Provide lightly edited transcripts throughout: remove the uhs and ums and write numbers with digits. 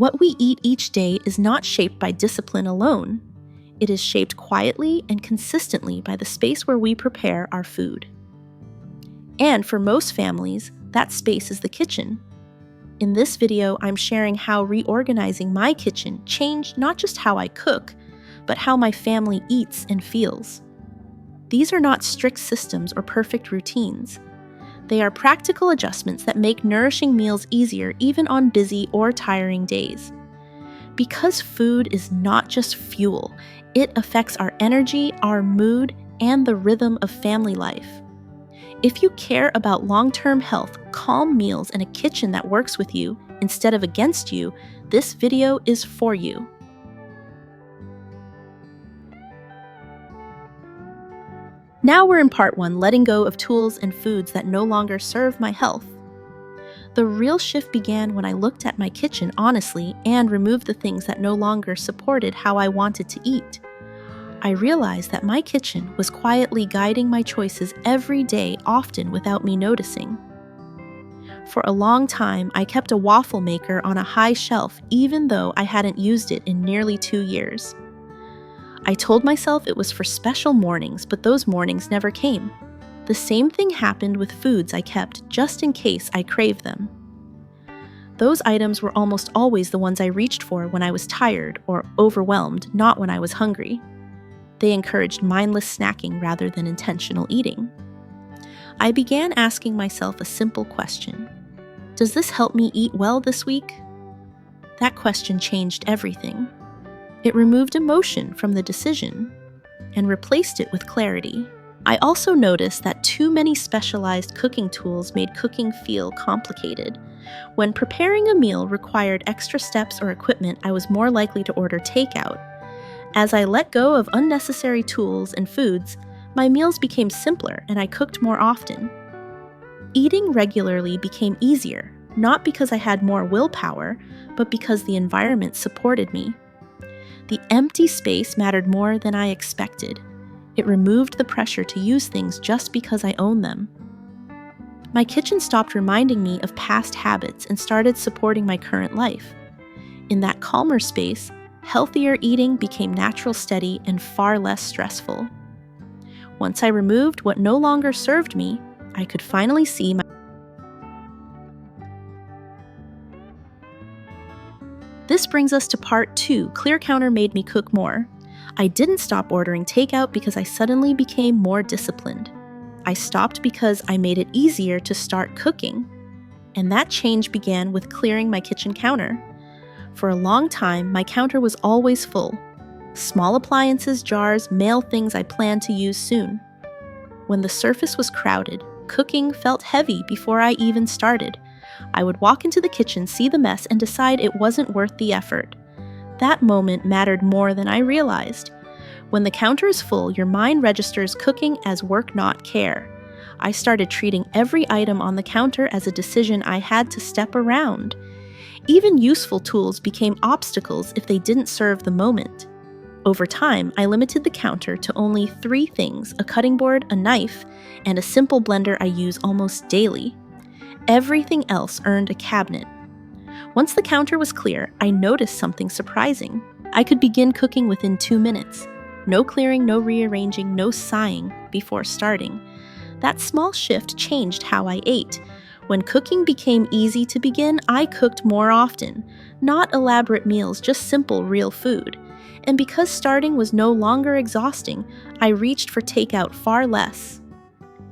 What we eat each day is not shaped by discipline alone. It is shaped quietly and consistently by the space where we prepare our food. And for most families, that space is the kitchen. In this video, I'm sharing how reorganizing my kitchen changed not just how I cook, but how my family eats and feels. These are not strict systems or perfect routines. They are practical adjustments that make nourishing meals easier even on busy or tiring days. Because food is not just fuel, it affects our energy, our mood, and the rhythm of family life. If you care about long-term health, calm meals, and a kitchen that works with you instead of against you, this video is for you. Now we're in part 1, letting go of tools and foods that no longer serve my health. The real shift began when I looked at my kitchen honestly and removed the things that no longer supported how I wanted to eat. I realized that my kitchen was quietly guiding my choices every day, often without me noticing. For a long time, I kept a waffle maker on a high shelf even though I hadn't used it in nearly 2 years. I told myself it was for special mornings, but those mornings never came. The same thing happened with foods I kept just in case I craved them. Those items were almost always the ones I reached for when I was tired or overwhelmed, not when I was hungry. They encouraged mindless snacking rather than intentional eating. I began asking myself a simple question. Does this help me eat well this week? That question changed everything. It removed emotion from the decision and replaced it with clarity. I also noticed that too many specialized cooking tools made cooking feel complicated. When preparing a meal required extra steps or equipment, I was more likely to order takeout. As I let go of unnecessary tools and foods, my meals became simpler and I cooked more often. Eating regularly became easier, not because I had more willpower, but because the environment supported me. The empty space mattered more than I expected. It removed the pressure to use things just because I own them. My kitchen stopped reminding me of past habits and started supporting my current life. In that calmer space, healthier eating became natural, steady, and far less stressful. Once I removed what no longer served me, I could finally see my... This brings us to part 2, Clear Counter made me cook more. I didn't stop ordering takeout because I suddenly became more disciplined. I stopped because I made it easier to start cooking. And that change began with clearing my kitchen counter. For a long time, my counter was always full. Small appliances, jars, mail, things I planned to use soon. When the surface was crowded, cooking felt heavy before I even started. I would walk into the kitchen, see the mess, and decide it wasn't worth the effort. That moment mattered more than I realized. When the counter is full, your mind registers cooking as work, not care. I started treating every item on the counter as a decision I had to step around. Even useful tools became obstacles if they didn't serve the moment. Over time, I limited the counter to only 3 things: a cutting board, a knife, and a simple blender I use almost daily. Everything else earned a cabinet. Once the counter was clear, I noticed something surprising. I could begin cooking within 2 minutes. No clearing, no rearranging, no sighing before starting. That small shift changed how I ate. When cooking became easy to begin, I cooked more often. Not elaborate meals, just simple, real food. And because starting was no longer exhausting, I reached for takeout far less.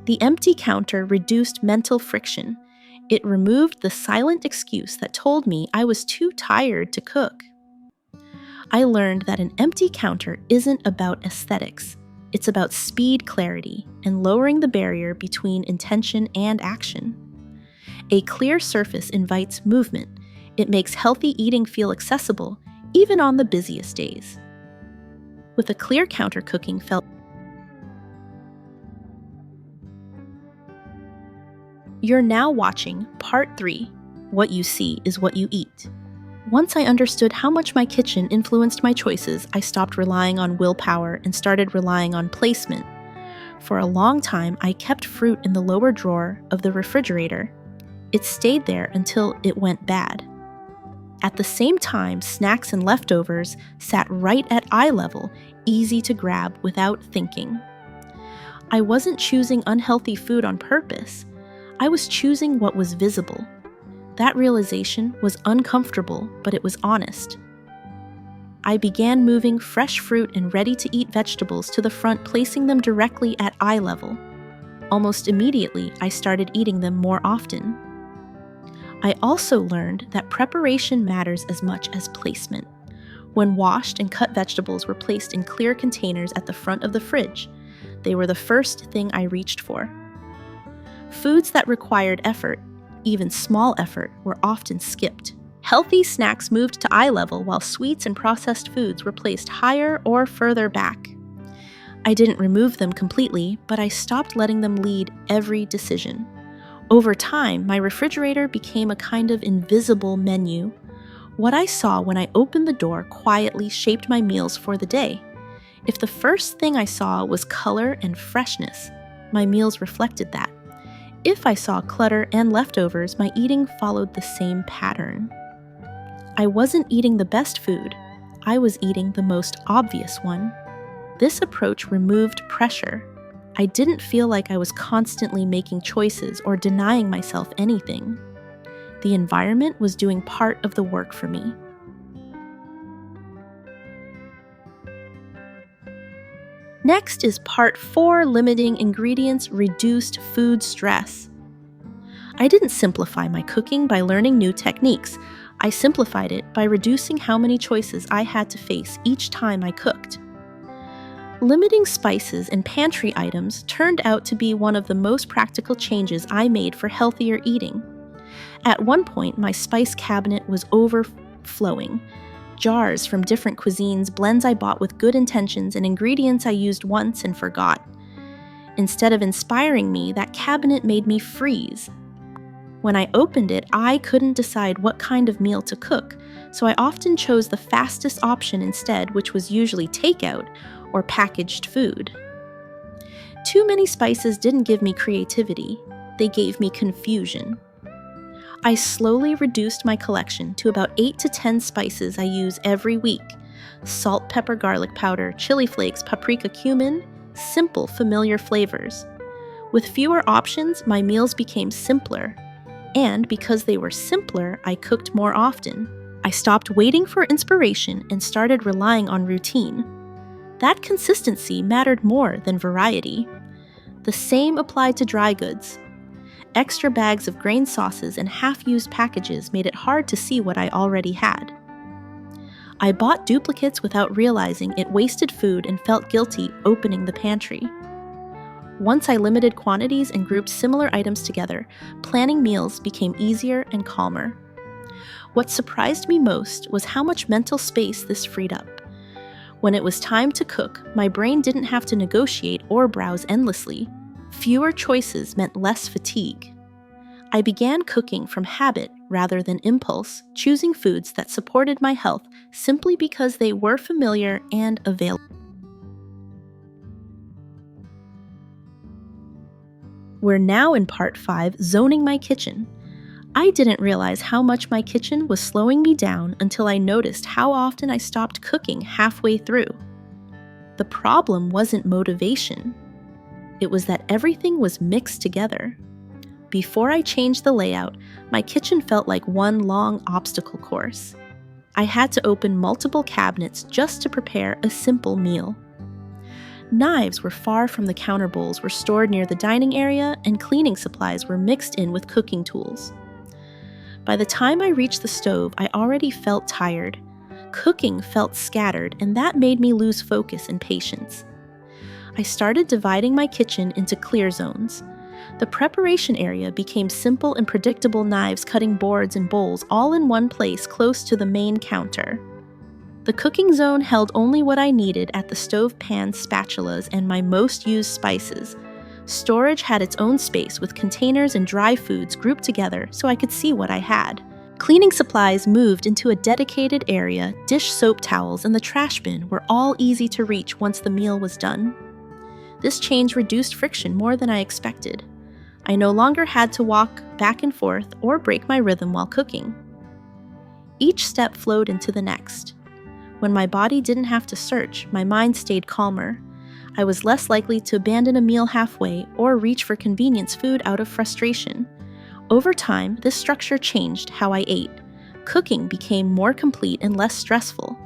The empty counter reduced mental friction. It removed the silent excuse that told me I was too tired to cook. I learned that an empty counter isn't about aesthetics. It's about speed, clarity, and lowering the barrier between intention and action. A clear surface invites movement. It makes healthy eating feel accessible, even on the busiest days. With a clear counter, cooking felt... You're now watching Part 3, What You See is What You Eat. Once I understood how much my kitchen influenced my choices, I stopped relying on willpower and started relying on placement. For a long time, I kept fruit in the lower drawer of the refrigerator. It stayed there until it went bad. At the same time, snacks and leftovers sat right at eye level, easy to grab without thinking. I wasn't choosing unhealthy food on purpose. I was choosing what was visible. That realization was uncomfortable, but it was honest. I began moving fresh fruit and ready-to-eat vegetables to the front, placing them directly at eye level. Almost immediately, I started eating them more often. I also learned that preparation matters as much as placement. When washed and cut vegetables were placed in clear containers at the front of the fridge, they were the first thing I reached for. Foods that required effort, even small effort, were often skipped. Healthy snacks moved to eye level while sweets and processed foods were placed higher or further back. I didn't remove them completely, but I stopped letting them lead every decision. Over time, my refrigerator became a kind of invisible menu. What I saw when I opened the door quietly shaped my meals for the day. If the first thing I saw was color and freshness, my meals reflected that. If I saw clutter and leftovers, my eating followed the same pattern. I wasn't eating the best food, I was eating the most obvious one. This approach removed pressure. I didn't feel like I was constantly making choices or denying myself anything. The environment was doing part of the work for me. Next is part 4, limiting ingredients, reduced food stress. I didn't simplify my cooking by learning new techniques. I simplified it by reducing how many choices I had to face each time I cooked. Limiting spices and pantry items turned out to be one of the most practical changes I made for healthier eating. At one point, my spice cabinet was overflowing. Jars from different cuisines, blends I bought with good intentions, and ingredients I used once and forgot. Instead of inspiring me, that cabinet made me freeze. When I opened it, I couldn't decide what kind of meal to cook, so I often chose the fastest option instead, which was usually takeout or packaged food. Too many spices didn't give me creativity, they gave me confusion. I slowly reduced my collection to about 8 to 10 spices I use every week: salt, pepper, garlic powder, chili flakes, paprika, cumin, simple, familiar flavors. With fewer options, my meals became simpler. And because they were simpler, I cooked more often. I stopped waiting for inspiration and started relying on routine. That consistency mattered more than variety. The same applied to dry goods. Extra bags of grain sauces and half-used packages made it hard to see what I already had. I bought duplicates without realizing it wasted food and felt guilty opening the pantry. Once I limited quantities and grouped similar items together, planning meals became easier and calmer. What surprised me most was how much mental space this freed up. When it was time to cook, my brain didn't have to negotiate or browse endlessly. Fewer choices meant less fatigue. I began cooking from habit rather than impulse, choosing foods that supported my health simply because they were familiar and available. We're now in part 5, zoning my kitchen. I didn't realize how much my kitchen was slowing me down until I noticed how often I stopped cooking halfway through. The problem wasn't motivation. It was that everything was mixed together. Before I changed the layout, my kitchen felt like one long obstacle course. I had to open multiple cabinets just to prepare a simple meal. Knives were far from the counter bowls, were stored near the dining area, and cleaning supplies were mixed in with cooking tools. By the time I reached the stove, I already felt tired. Cooking felt scattered, and that made me lose focus and patience. I started dividing my kitchen into clear zones. The preparation area became simple and predictable: knives, cutting boards, and bowls all in one place close to the main counter. The cooking zone held only what I needed at the stove pans, spatulas, and my most used spices. Storage had its own space with containers and dry foods grouped together so I could see what I had. Cleaning supplies moved into a dedicated area. Dish soap towels and the trash bin were all easy to reach once the meal was done. This change reduced friction more than I expected. I no longer had to walk back and forth or break my rhythm while cooking. Each step flowed into the next. When my body didn't have to search, my mind stayed calmer. I was less likely to abandon a meal halfway or reach for convenience food out of frustration. Over time, this structure changed how I ate. Cooking became more complete and less stressful.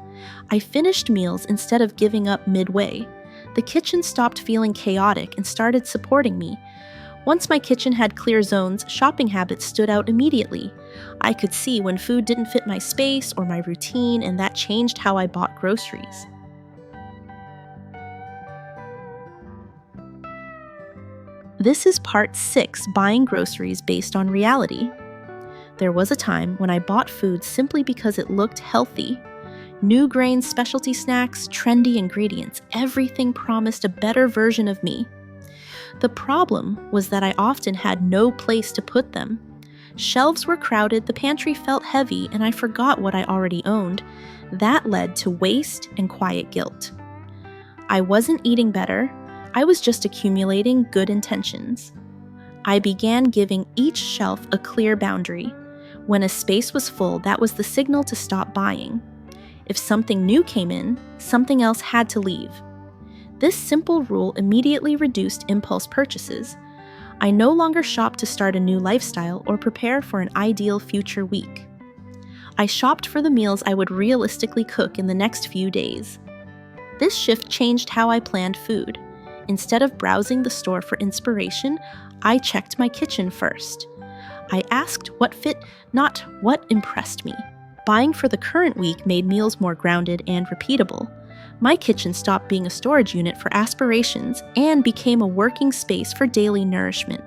I finished meals instead of giving up midway. The kitchen stopped feeling chaotic and started supporting me. Once my kitchen had clear zones, shopping habits stood out immediately. I could see when food didn't fit my space or my routine, and that changed how I bought groceries. This is part 6, buying groceries based on reality. There was a time when I bought food simply because it looked healthy. New grains, specialty snacks, trendy ingredients, everything promised a better version of me. The problem was that I often had no place to put them. Shelves were crowded, the pantry felt heavy, and I forgot what I already owned. That led to waste and quiet guilt. I wasn't eating better, I was just accumulating good intentions. I began giving each shelf a clear boundary. When a space was full, that was the signal to stop buying. If something new came in, something else had to leave. This simple rule immediately reduced impulse purchases. I no longer shopped to start a new lifestyle or prepare for an ideal future week. I shopped for the meals I would realistically cook in the next few days. This shift changed how I planned food. Instead of browsing the store for inspiration, I checked my kitchen first. I asked what fit, not what impressed me. Buying for the current week made meals more grounded and repeatable. My kitchen stopped being a storage unit for aspirations and became a working space for daily nourishment.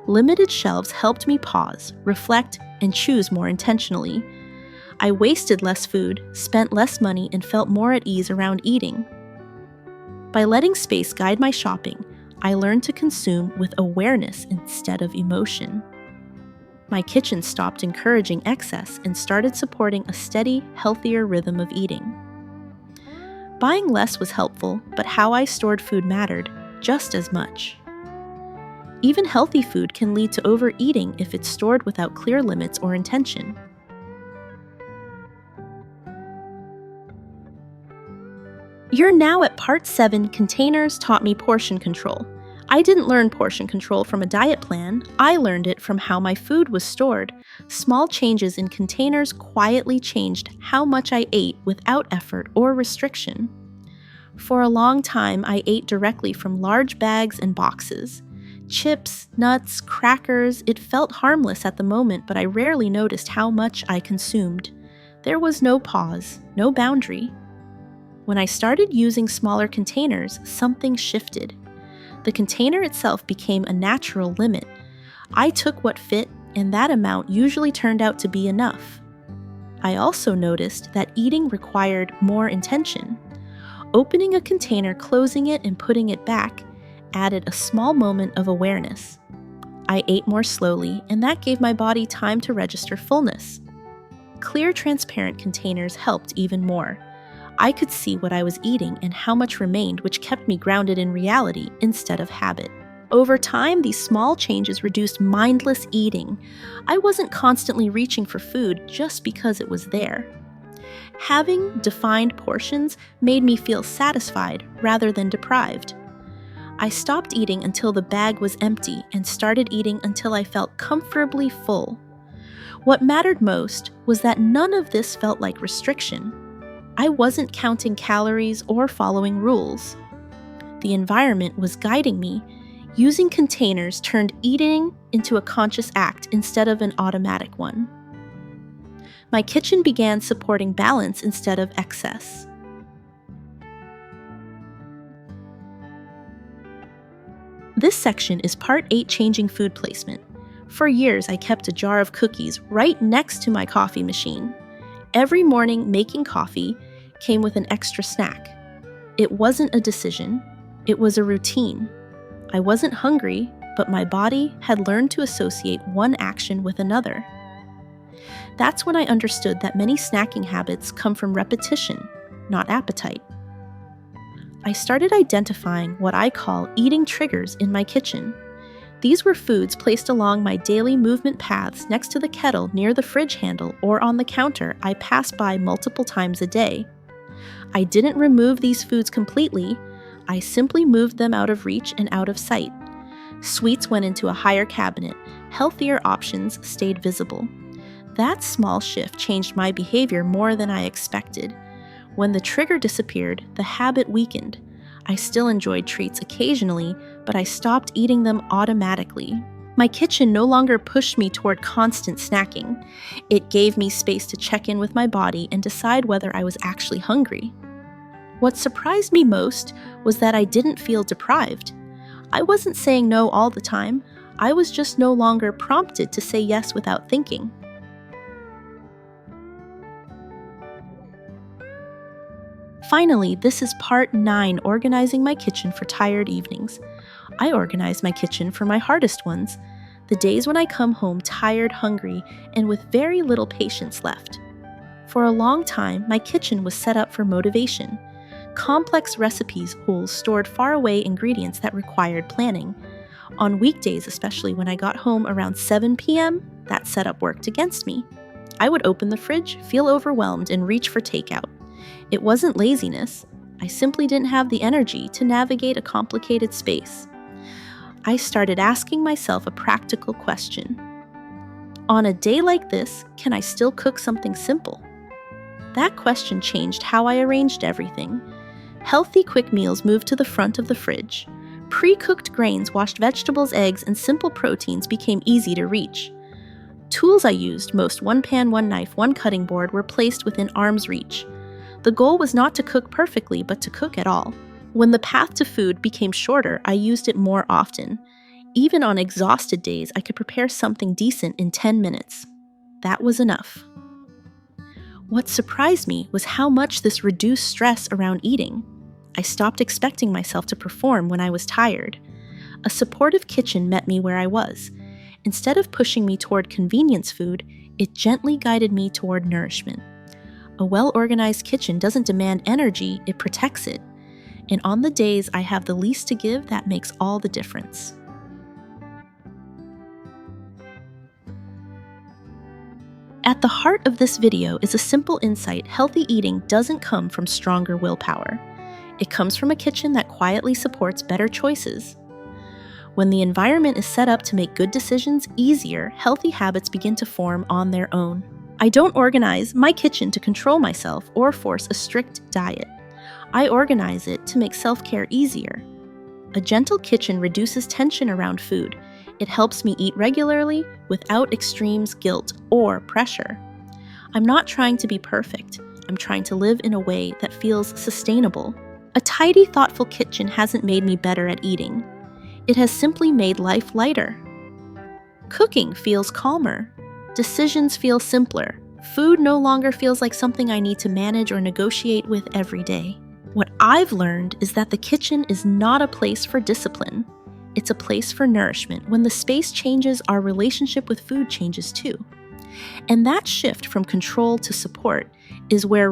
Limited shelves helped me pause, reflect, and choose more intentionally. I wasted less food, spent less money, and felt more at ease around eating. By letting space guide my shopping, I learned to consume with awareness instead of emotion. My kitchen stopped encouraging excess and started supporting a steady, healthier rhythm of eating. Buying less was helpful, but how I stored food mattered just as much. Even healthy food can lead to overeating if it's stored without clear limits or intention. You're now at part 7, Containers Taught Me Portion Control. I didn't learn portion control from a diet plan, I learned it from how my food was stored. Small changes in containers quietly changed how much I ate without effort or restriction. For a long time, I ate directly from large bags and boxes. Chips, nuts, crackers, it felt harmless at the moment, but I rarely noticed how much I consumed. There was no pause, no boundary. When I started using smaller containers, something shifted. The container itself became a natural limit. I took what fit, and that amount usually turned out to be enough. I also noticed that eating required more intention. Opening a container, closing it, and putting it back added a small moment of awareness. I ate more slowly, and that gave my body time to register fullness. Clear, transparent containers helped even more. I could see what I was eating and how much remained, which kept me grounded in reality instead of habit. Over time, these small changes reduced mindless eating. I wasn't constantly reaching for food just because it was there. Having defined portions made me feel satisfied rather than deprived. I stopped eating until the bag was empty and started eating until I felt comfortably full. What mattered most was that none of this felt like restriction. I wasn't counting calories or following rules. The environment was guiding me. Using containers turned eating into a conscious act instead of an automatic one. My kitchen began supporting balance instead of excess. This section is part 8, changing food placement. For years, I kept a jar of cookies right next to my coffee machine. Every morning, making coffee came with an extra snack. It wasn't a decision, it was a routine. I wasn't hungry, but my body had learned to associate one action with another. That's when I understood that many snacking habits come from repetition, not appetite. I started identifying what I call eating triggers in my kitchen. These were foods placed along my daily movement paths next to the kettle near the fridge handle or on the counter I passed by multiple times a day. I didn't remove these foods completely, I simply moved them out of reach and out of sight. Sweets went into a higher cabinet, healthier options stayed visible. That small shift changed my behavior more than I expected. When the trigger disappeared, the habit weakened. I still enjoyed treats occasionally, but I stopped eating them automatically. My kitchen no longer pushed me toward constant snacking. It gave me space to check in with my body and decide whether I was actually hungry. What surprised me most was that I didn't feel deprived. I wasn't saying no all the time, I was just no longer prompted to say yes without thinking. Finally, this is part 9, organizing my kitchen for tired evenings. I organize my kitchen for my hardest ones, the days when I come home tired, hungry, and with very little patience left. For a long time, my kitchen was set up for motivation. Complex recipes holes stored far away ingredients that required planning. On weekdays, especially when I got home around 7 p.m., that setup worked against me. I would open the fridge, feel overwhelmed, and reach for takeout. It wasn't laziness. I simply didn't have the energy to navigate a complicated space. I started asking myself a practical question. On a day like this, can I still cook something simple? That question changed how I arranged everything. Healthy, quick meals moved to the front of the fridge. Pre-cooked grains, washed vegetables, eggs, and simple proteins became easy to reach. Tools I used, most one pan, one knife, one cutting board, were placed within arm's reach. The goal was not to cook perfectly, but to cook at all. When the path to food became shorter, I used it more often. Even on exhausted days, I could prepare something decent in 10 minutes. That was enough. What surprised me was how much this reduced stress around eating. I stopped expecting myself to perform when I was tired. A supportive kitchen met me where I was. Instead of pushing me toward convenience food, it gently guided me toward nourishment. A well-organized kitchen doesn't demand energy, it protects it. And on the days I have the least to give, that makes all the difference. At the heart of this video is a simple insight: healthy eating doesn't come from stronger willpower. It comes from a kitchen that quietly supports better choices. When the environment is set up to make good decisions easier, healthy habits begin to form on their own. I don't organize my kitchen to control myself or force a strict diet. I organize it to make self-care easier. A gentle kitchen reduces tension around food. It helps me eat regularly without extremes, guilt, or pressure. I'm not trying to be perfect. I'm trying to live in a way that feels sustainable. A tidy, thoughtful kitchen hasn't made me better at eating. It has simply made life lighter. Cooking feels calmer. Decisions feel simpler. Food no longer feels like something I need to manage or negotiate with every day. What I've learned is that the kitchen is not a place for discipline. It's a place for nourishment. When the space changes, our relationship with food changes too. And that shift from control to support is where